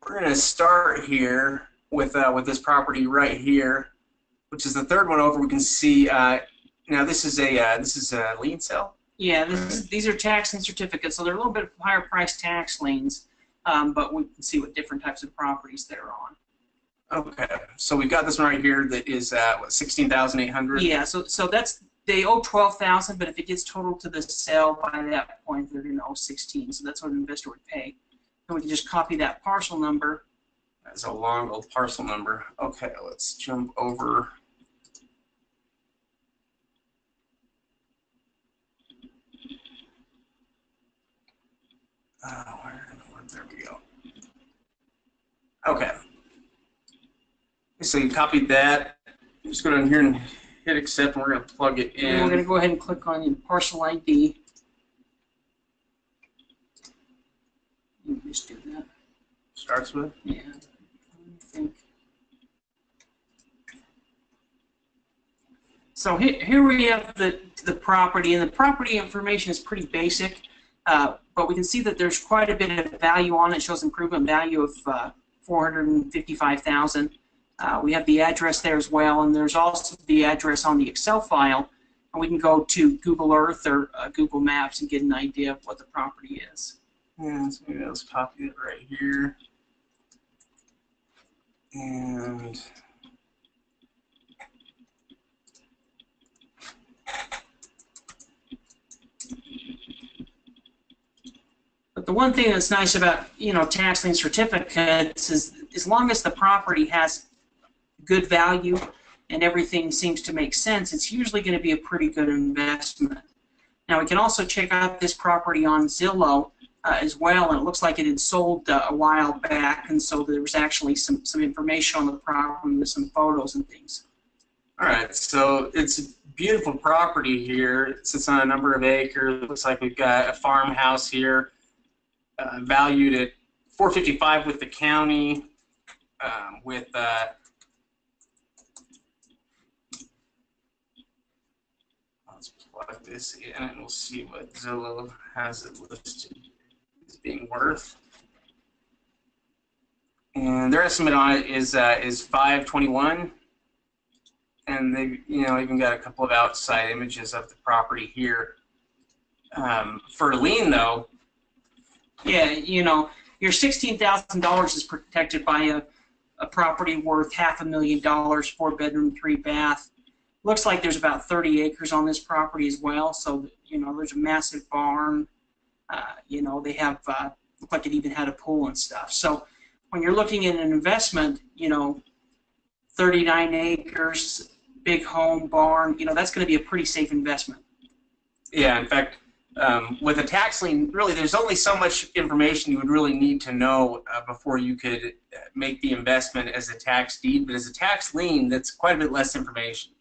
we're going to start here with this property right here, which is the third one over. We can see now this is a lien sale. Yeah, these are tax lien certificates, so they're a little bit higher price tax liens, but we can see what different types of properties they're on. Okay, so we've got this one right here that is what, 16,800. Yeah, so that's, they owe 12,000, but if it gets totaled to the sale by that point, they're going to owe 16. So that's what an investor would pay. And we can just copy that parcel number. That's a long old parcel number. Okay, let's jump over. There we go. Okay. So you copied that. Just go down here and hit accept, and we're going to plug it in. And we're going to go ahead and click on the parcel ID. You can just do that. Starts with? Yeah. I think. So here we have the property, and the property information is pretty basic, but we can see that there's quite a bit of value on it. It shows improvement value of $455,000. We have the address there as well, and there's also the address on the Excel file. And we can go to Google Earth or Google Maps and get an idea of what the property is. Yeah, so maybe let's copy it right here. And but the one thing that's nice about, you know, tax lien certificates is as long as the property has good value and everything seems to make sense, it's usually going to be a pretty good investment. Now we can also check out this property on Zillow as well, and it looks like it had sold a while back, and so there was actually some information on the property with some photos and things. all right, so it's a beautiful property here. It sits on a number of acres. It looks like we've got a farmhouse here, valued at $455 with the county, with let's plug this in and we'll see what Zillow has it listed as being worth. And their estimate on it is $521, and they, you know, even got a couple of outside images of the property here. For a lien, though, yeah, you know, your $16,000 is protected by a property worth $500,000, 4-bedroom, 3-bath. Looks like there's about 30 acres on this property as well. So, you know, there's a massive barn. You know, they have, look like it even had a pool and stuff. So when you're looking at an investment, you know, 39 acres, big home, barn, you know, that's going to be a pretty safe investment. yeah, in fact, with a tax lien, really, there's only so much information you would really need to know before you could make the investment as a tax deed. But as a tax lien, that's quite a bit less information,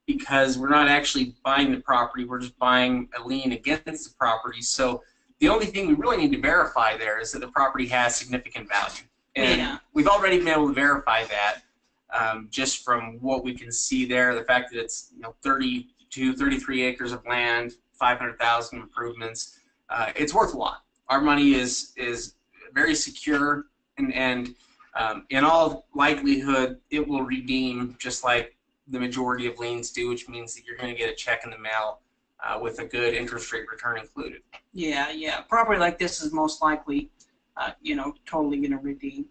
because we're not actually buying the property, we're just buying a lien against the property. So the only thing we really need to verify there is that the property has significant value. And yeah, we've already been able to verify that just from what we can see there, the fact that it's, you know, 32, 33 acres of land, 500,000 improvements. It's worth a lot. Our money is very secure, and In all likelihood, it will redeem just like the majority of liens do, which means that you're going to get a check in the mail with a good interest rate return included. Yeah, yeah. Property like this is most likely, totally going to redeem.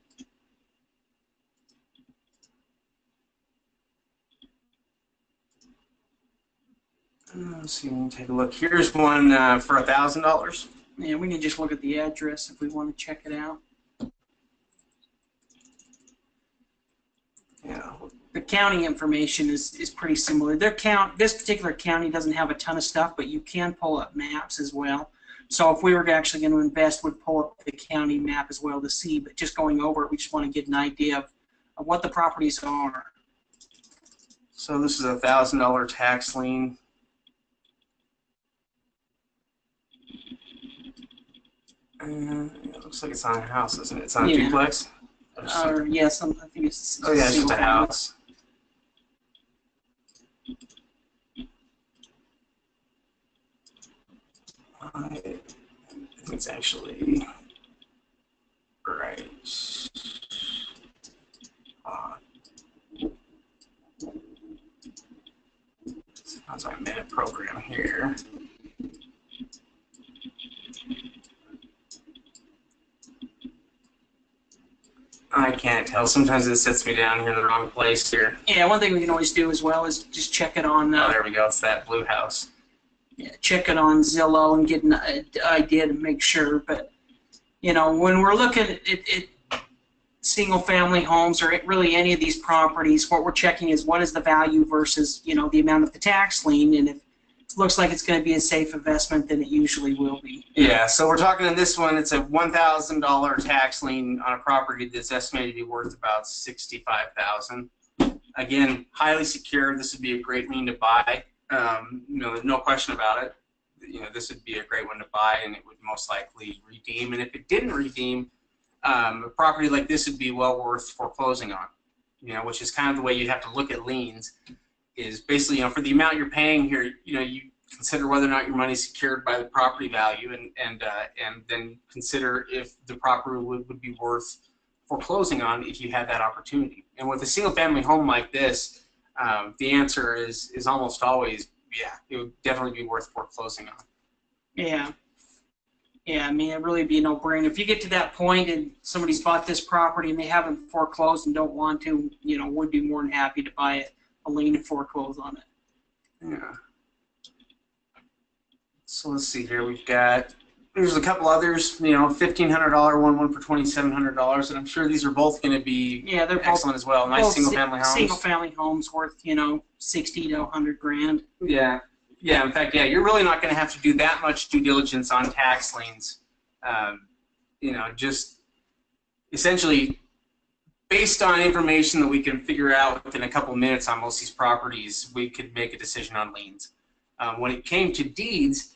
Let's see, we'll take a look. Here's one for $1,000. Yeah, we can just look at the address if we want to check it out. Yeah. The county information is pretty similar. This particular county doesn't have a ton of stuff, but you can pull up maps as well. So if we were actually going to invest, we'd pull up the county map as well to see. But just going over it, we just want to get an idea of what the properties are. So this is a $1,000 tax lien. It looks like it's on a house, isn't it? It's on a duplex? Yes, I think it's oh, yeah, it's just a house. I think it's actually right. Sounds like I made a program here. I can't tell. Sometimes it sets me down here in the wrong place here. Yeah, one thing we can always do as well is just check it on. Oh, there we go. It's that blue house. Yeah, check it on Zillow and get an idea to make sure. But when we're looking at single-family homes or really any of these properties, what we're checking is what is the value versus the amount of the tax lien, and if it looks like it's going to be a safe investment, then it usually will be. Yeah, so we're talking in this one, it's a $1,000 tax lien on a property that's estimated to be worth about $65,000. Again, highly secure. This would be a great lien to buy. There's no question about it. This would be a great one to buy, and it would most likely redeem. And if it didn't redeem, a property like this would be well worth foreclosing on. Which is kind of the way you have to look at liens. Is basically, for the amount you're paying here, you consider whether or not your money is secured by the property value, and then consider if the property would be worth foreclosing on if you had that opportunity. And with a single-family home like this, the answer is almost always, yeah, it would definitely be worth foreclosing on. Yeah. Yeah, I mean, it'd really be a no-brainer. If you get to that point and somebody's bought this property and they haven't foreclosed and don't want to, would be more than happy to buy it. A lien and foreclose on it. Yeah. So let's see here. There's a couple others. $1,500 one for $2,700, and I'm sure these are both going to be they're excellent as well. Nice single-family homes. Single-family homes worth 60 to 100 grand. Yeah. Yeah. In fact, you're really not going to have to do that much due diligence on tax liens. Just essentially, based on information that we can figure out within a couple minutes on most of these properties, we could make a decision on liens. When it came to deeds,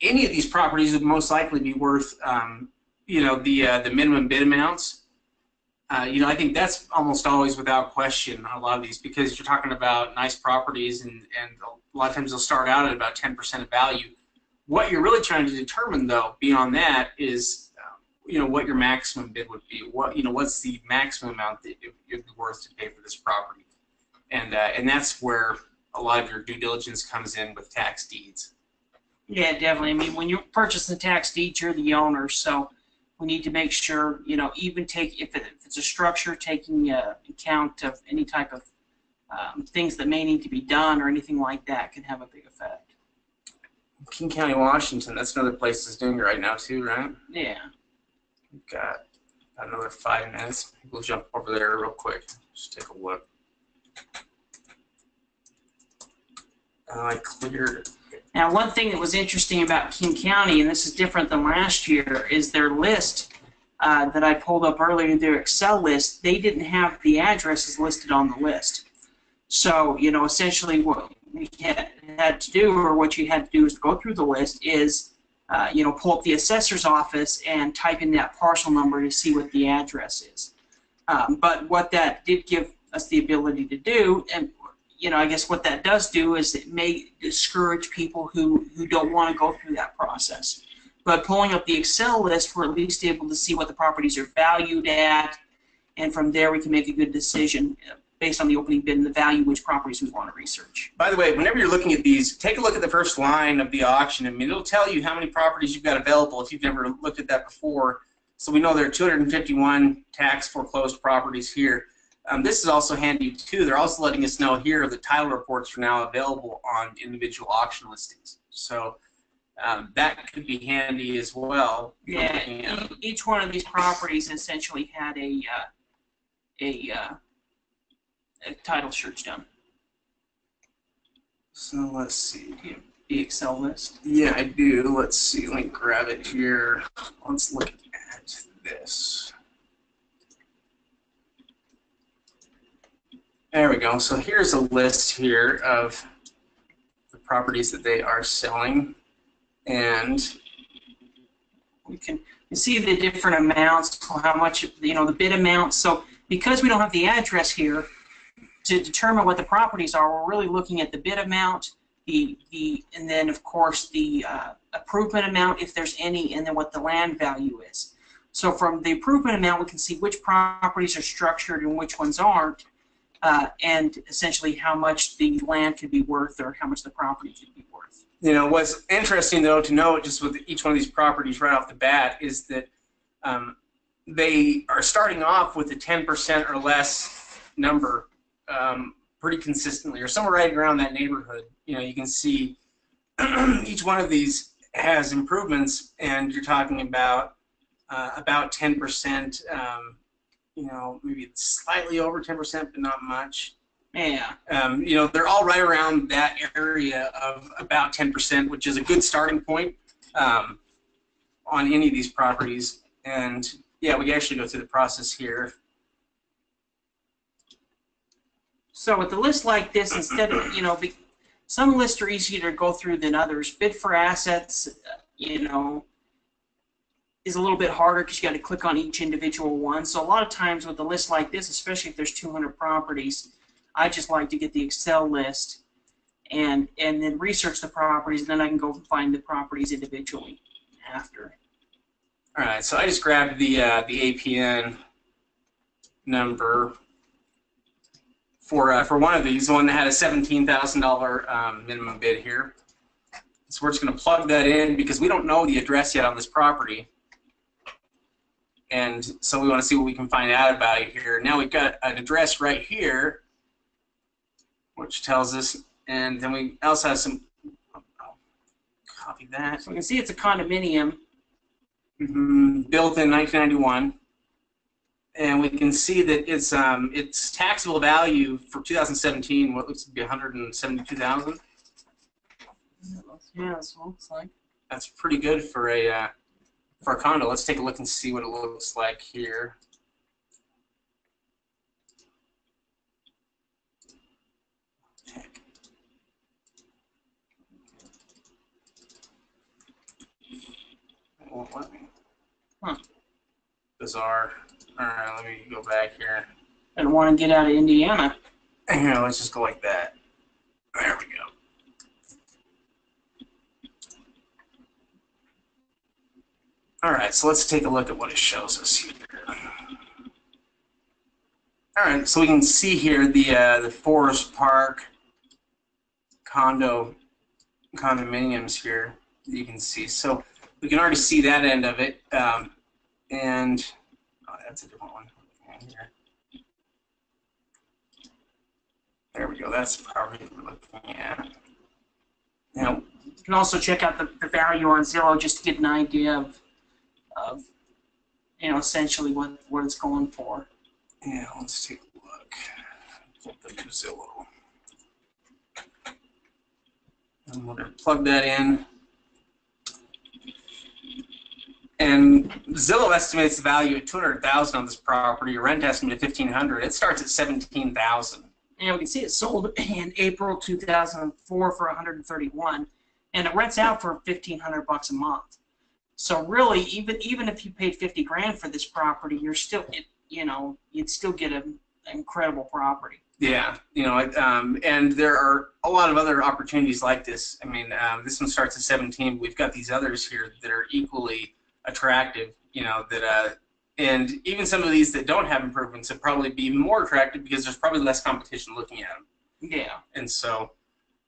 any of these properties would most likely be worth, the minimum bid amounts. I think that's almost always without question on a lot of these, because you're talking about nice properties, and a lot of times they'll start out at about 10% of value. What you're really trying to determine, though, beyond that is what your maximum bid would be. What's the maximum amount that it would be worth to pay for this property, and that's where a lot of your due diligence comes in with tax deeds. Yeah, definitely. I mean, when you purchase the tax deed, you're the owner, so we need to make sure, even if it's a structure, taking account of any type of things that may need to be done or anything like that can have a big effect. King County, Washington, that's another place that's doing it right now too, right? Yeah. We've got another 5 minutes. We'll jump over there real quick. Just take a look. I cleared it. Now, one thing that was interesting about King County, and this is different than last year, is their list that I pulled up earlier, their Excel list. They didn't have the addresses listed on the list. So, essentially what we had to do, or what you had to do, is go through the list, is pull up the assessor's office and type in that parcel number to see what the address is. But what that did give us the ability to do, and I guess what that does do is it may discourage people who don't want to go through that process. But pulling up the Excel list, we're at least able to see what the properties are valued at, and from there we can make a good decision based on the opening bid and the value which properties we want to research. By the way, whenever you're looking at these, take a look at the first line of the auction. I mean, it'll tell you how many properties you've got available if you've never looked at that before. So we know there are 251 tax foreclosed properties here. This is also handy too. They're also letting us know here the title reports are now available on individual auction listings. So that could be handy as well. Yeah, each one of these properties essentially had a title search done. So let's see. The Excel list. Yeah, I do. Let's see. Let me grab it here. Let's look at this. There we go. So here's a list here of the properties that they are selling, and we can see the different amounts, how much, the bid amount. So because we don't have the address here to determine what the properties are, we're really looking at the bid amount, and then of course the improvement amount if there's any, and then what the land value is. So from the improvement amount, we can see which properties are structured and which ones aren't, and essentially how much the land could be worth or how much the property could be worth. What's interesting though to note just with each one of these properties right off the bat is that they are starting off with a 10% or less number pretty consistently, or somewhere right around that neighborhood. You can see each one of these has improvements, and you're talking about 10%. Maybe slightly over 10%, but not much. Yeah. They're all right around that area of about 10%, which is a good starting point on any of these properties. And yeah, we can actually go through the process here. So with a list like this, instead of, some lists are easier to go through than others. Bid for assets, is a little bit harder because you got to click on each individual one. So a lot of times with a list like this, especially if there's 200 properties, I just like to get the Excel list and then research the properties, and then I can go find the properties individually after. All right, so I just grabbed the APN number for one of these, the one that had a $17,000 minimum bid here. So we're just going to plug that in because we don't know the address yet on this property. And so we want to see what we can find out about it here. Now we've got an address right here, which tells us, and then we also have some, copy that. So we can see it's a condominium. Built in 1991. And we can see that its taxable value for 2017, what looks to be $172,000. Yeah, that's what it looks like. That's pretty good for a condo. Let's take a look and see what it looks like here. It won't let me. Huh. Bizarre. All right, let me go back here. I don't want to get out of Indiana. Here, let's just go like that. There we go. All right, so let's take a look at what it shows us here. All right, so we can see here the Forest Park condominiums here. You can see, so we can already see that end of it, and oh, that's a different one. Here. There we go. That's the property we're looking at. Now, you can also check out the value on Zillow just to get an idea of essentially what it's going for. Yeah, let's take a look. Flip them to Zillow. And we're going to plug that in. And Zillow estimates the value at $200,000 on this property. Rent estimate at $1,500. It starts at $17,000. And we can see it sold in April 2004 for $131, and it rents out for $1,500 a month. So really, even if you paid $50,000 for this property, you're still, you'd still get an incredible property. Yeah, and there are a lot of other opportunities like this. I mean, this one starts at 17. We've got these others here that are equally attractive. That And even some of these that don't have improvements would probably be even more attractive because there's probably less competition looking at them. Yeah. And so,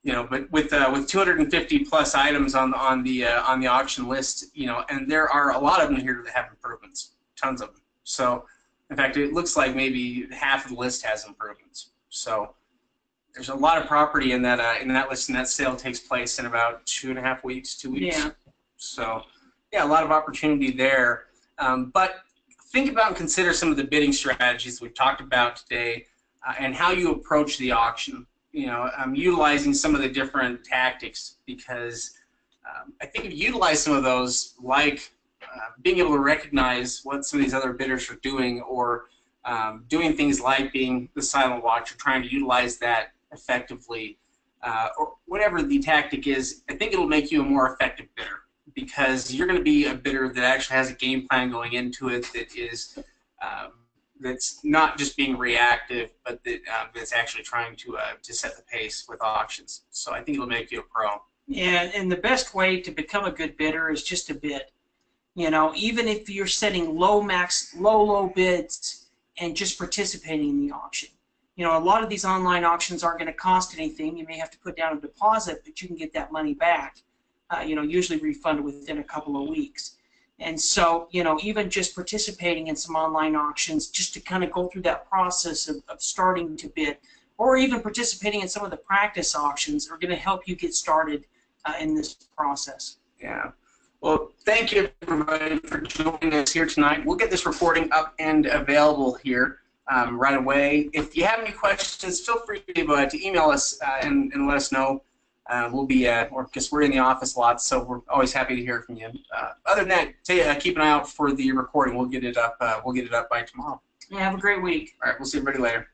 but with 250 plus items on the auction list, and there are a lot of them here that have improvements, tons of them. So, in fact, it looks like maybe half of the list has improvements. So, there's a lot of property in that list, and that sale takes place in about 2.5 weeks, 2 weeks. Yeah. So, yeah, a lot of opportunity there. But think about and consider some of the bidding strategies we've talked about today, and how you approach the auction. Utilizing some of the different tactics, because I think if you utilize some of those, like being able to recognize what some of these other bidders are doing, or doing things like being the silent watcher, trying to utilize that effectively, or whatever the tactic is, I think it'll make you a more effective bidder, because you're going to be a bidder that actually has a game plan going into it that is that's not just being reactive, but that's actually trying to set the pace with auctions. So I think it'll make you a pro. Yeah, and the best way to become a good bidder is just to bid. Even if you're setting low bids and just participating in the auction. A lot of these online auctions aren't going to cost anything. You may have to put down a deposit, but you can get that money back. Usually refunded within a couple of weeks. And so, even just participating in some online auctions, just to kind of go through that process of starting to bid, or even participating in some of the practice auctions, are going to help you get started in this process. Yeah. Well, thank you, everybody, for joining us here tonight. We'll get this recording up and available here right away. If you have any questions, feel free to email us and let us know. We'll be, because we're in the office a lot, so we're always happy to hear from you. Other than that, keep an eye out for the recording. We'll get it up. We'll get it up by tomorrow. Yeah, have a great week. All right, we'll see everybody later.